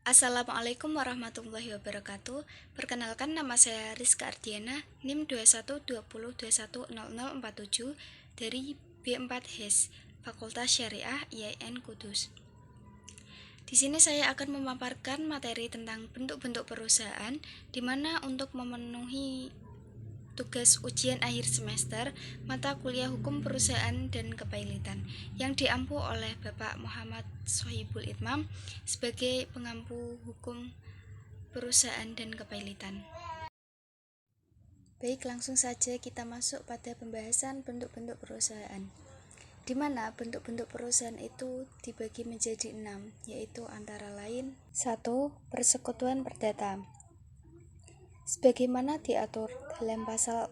Assalamualaikum warahmatullahi wabarakatuh. Perkenalkan, nama saya Rizka Ardiana, NIM 2120210047 dari B4 HES, Fakultas Syariah IAIN Kudus. Di sini saya akan memaparkan materi tentang bentuk-bentuk perusahaan, di mana untuk memenuhi tugas ujian akhir semester mata kuliah Hukum Perusahaan dan Kepailitan yang diampu oleh Bapak Muhammad Sohibul Itmam sebagai pengampu Hukum Perusahaan dan Kepailitan. Baik, langsung saja kita masuk pada pembahasan bentuk-bentuk perusahaan, di mana bentuk-bentuk perusahaan itu dibagi menjadi 6, yaitu antara lain 1. Persekutuan perdata. Sebagaimana diatur dalam pasal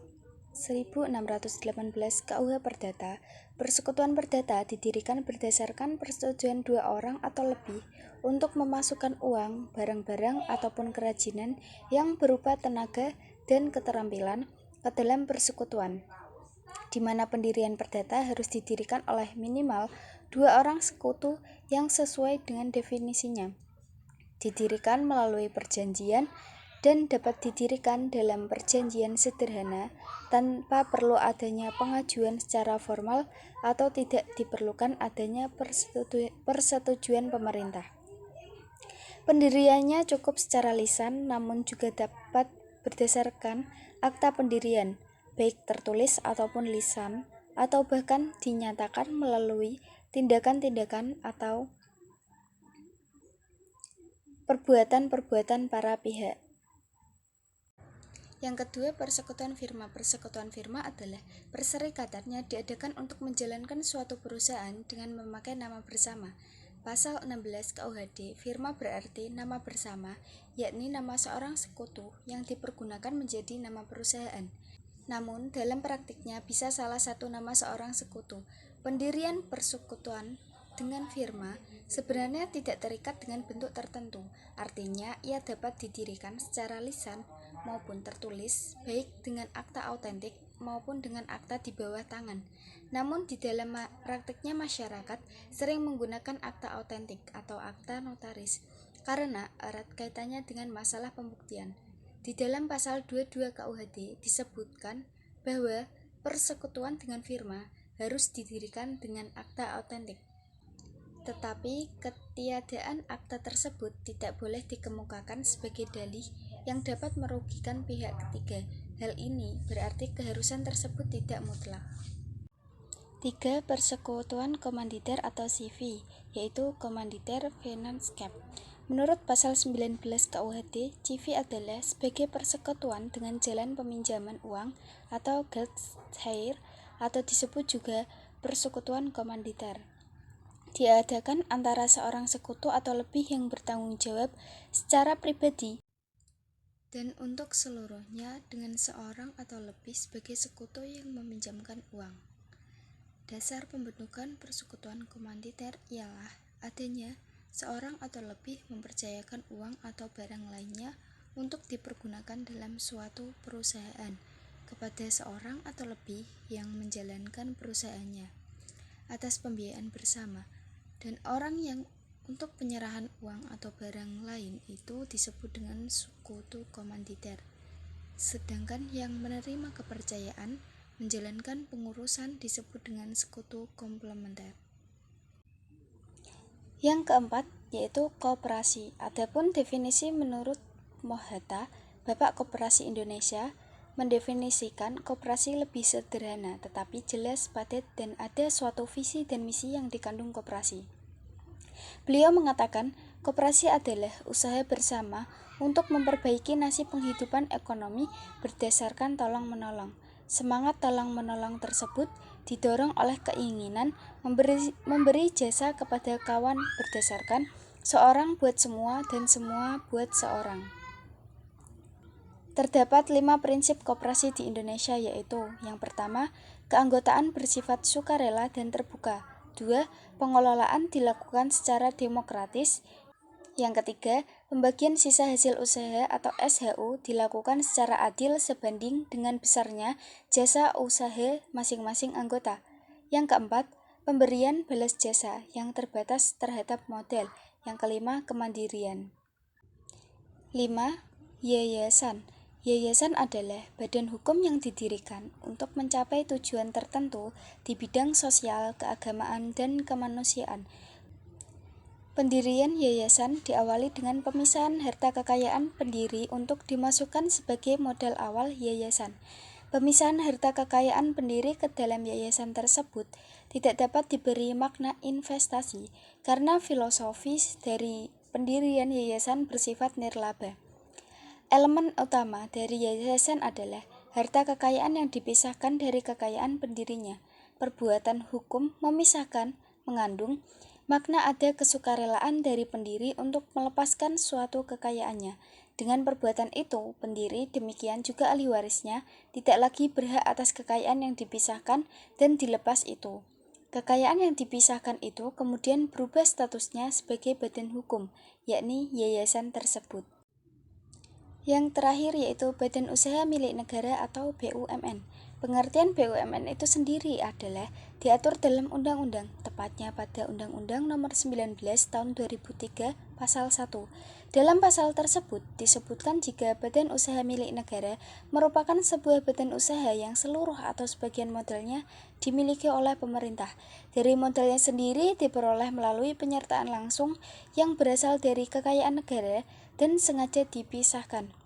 1618 KUH Perdata, persekutuan perdata didirikan berdasarkan persetujuan dua orang atau lebih untuk memasukkan uang, barang-barang, ataupun kerajinan yang berupa tenaga dan keterampilan ke dalam persekutuan, di mana pendirian perdata harus didirikan oleh minimal dua orang sekutu yang sesuai dengan definisinya. Didirikan melalui perjanjian dan dapat didirikan dalam perjanjian sederhana tanpa perlu adanya pengajuan secara formal atau tidak diperlukan adanya persetujuan pemerintah. Pendiriannya cukup secara lisan, namun juga dapat berdasarkan akta pendirian, baik tertulis ataupun lisan, atau bahkan dinyatakan melalui tindakan-tindakan atau perbuatan-perbuatan para pihak. Yang kedua, persekutuan firma. Persekutuan firma adalah perserikatan yang diadakan untuk menjalankan suatu perusahaan dengan memakai nama bersama. Pasal 16 KUHD, firma berarti nama bersama, yakni nama seorang sekutu yang dipergunakan menjadi nama perusahaan. Namun, dalam praktiknya bisa salah satu nama seorang sekutu. Pendirian persekutuan dengan firma sebenarnya tidak terikat dengan bentuk tertentu, artinya ia dapat didirikan secara lisan maupun tertulis, baik dengan akta autentik maupun dengan akta di bawah tangan. Namun di dalam praktiknya masyarakat sering menggunakan akta autentik atau akta notaris karena erat kaitannya dengan masalah pembuktian. Di dalam pasal 22 KUHD disebutkan bahwa persekutuan dengan firma harus didirikan dengan akta autentik. Tetapi ketiadaan akta tersebut tidak boleh dikemukakan sebagai dalih yang dapat merugikan pihak ketiga. Hal ini berarti keharusan tersebut tidak mutlak. 3. Persekutuan komanditer atau CV, yaitu Komanditer Finance Cap. Menurut pasal 19 KUHD, CV adalah sebagai persekutuan dengan jalan peminjaman uang atau Geldscheer, atau disebut juga persekutuan komanditer. Diadakan antara seorang sekutu atau lebih yang bertanggung jawab secara pribadi dan untuk seluruhnya dengan seorang atau lebih sebagai sekutu yang meminjamkan uang. Dasar pembentukan persekutuan komanditer ialah adanya seorang atau lebih mempercayakan uang atau barang lainnya untuk dipergunakan dalam suatu perusahaan kepada seorang atau lebih yang menjalankan perusahaannya atas pembiayaan bersama, dan orang yang untuk penyerahan uang atau barang lain itu disebut dengan sekutu komanditer. Sedangkan yang menerima kepercayaan menjalankan pengurusan disebut dengan sekutu komplementer. Yang keempat yaitu koperasi. Adapun definisi menurut Mohatta, Bapak Koperasi Indonesia, mendefinisikan koperasi lebih sederhana tetapi jelas, padat, dan ada suatu visi dan misi yang dikandung koperasi. Beliau mengatakan, koperasi adalah usaha bersama untuk memperbaiki nasib penghidupan ekonomi berdasarkan tolong-menolong. Semangat tolong-menolong tersebut didorong oleh keinginan memberi jasa kepada kawan berdasarkan seorang buat semua dan semua buat seorang. Terdapat 5 prinsip koperasi di Indonesia, yaitu yang pertama, keanggotaan bersifat sukarela dan terbuka. 2. Pengelolaan dilakukan secara demokratis. Yang ketiga, pembagian sisa hasil usaha atau SHU dilakukan secara adil sebanding dengan besarnya jasa usaha masing-masing anggota. Yang keempat, pemberian balas jasa yang terbatas terhadap modal. Yang kelima, kemandirian. 5. Yayasan. Yayasan adalah badan hukum yang didirikan untuk mencapai tujuan tertentu di bidang sosial, keagamaan, dan kemanusiaan. Pendirian yayasan diawali dengan pemisahan harta kekayaan pendiri untuk dimasukkan sebagai modal awal yayasan. Pemisahan harta kekayaan pendiri ke dalam yayasan tersebut tidak dapat diberi makna investasi karena filosofis dari pendirian yayasan bersifat nirlaba. Elemen utama dari yayasan adalah harta kekayaan yang dipisahkan dari kekayaan pendirinya. Perbuatan hukum memisahkan mengandung makna ada kesukarelaan dari pendiri untuk melepaskan suatu kekayaannya. Dengan perbuatan itu, pendiri demikian juga ahli warisnya tidak lagi berhak atas kekayaan yang dipisahkan dan dilepas itu. Kekayaan yang dipisahkan itu kemudian berubah statusnya sebagai badan hukum, yakni yayasan tersebut. Yang terakhir yaitu Badan Usaha Milik Negara atau BUMN. Pengertian BUMN itu sendiri adalah diatur dalam undang-undang, tepatnya pada Undang-Undang Nomor 19 Tahun 2003 Pasal 1. Dalam pasal tersebut disebutkan jika badan usaha milik negara merupakan sebuah badan usaha yang seluruh atau sebagian modalnya dimiliki oleh pemerintah. Dari modalnya sendiri diperoleh melalui penyertaan langsung yang berasal dari kekayaan negara dan sengaja dipisahkan.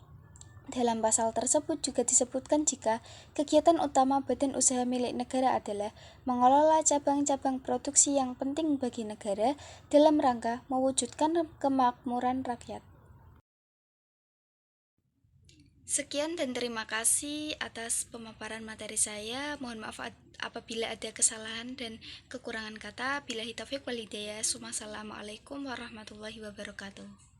Dalam pasal tersebut juga disebutkan jika kegiatan utama badan usaha milik negara adalah mengelola cabang-cabang produksi yang penting bagi negara dalam rangka mewujudkan kemakmuran rakyat. Sekian dan terima kasih atas pemaparan materi saya. Mohon maaf apabila ada kesalahan dan kekurangan kata. Billahi taufiq wal hidayah. Wassalamualaikum warahmatullahi wabarakatuh.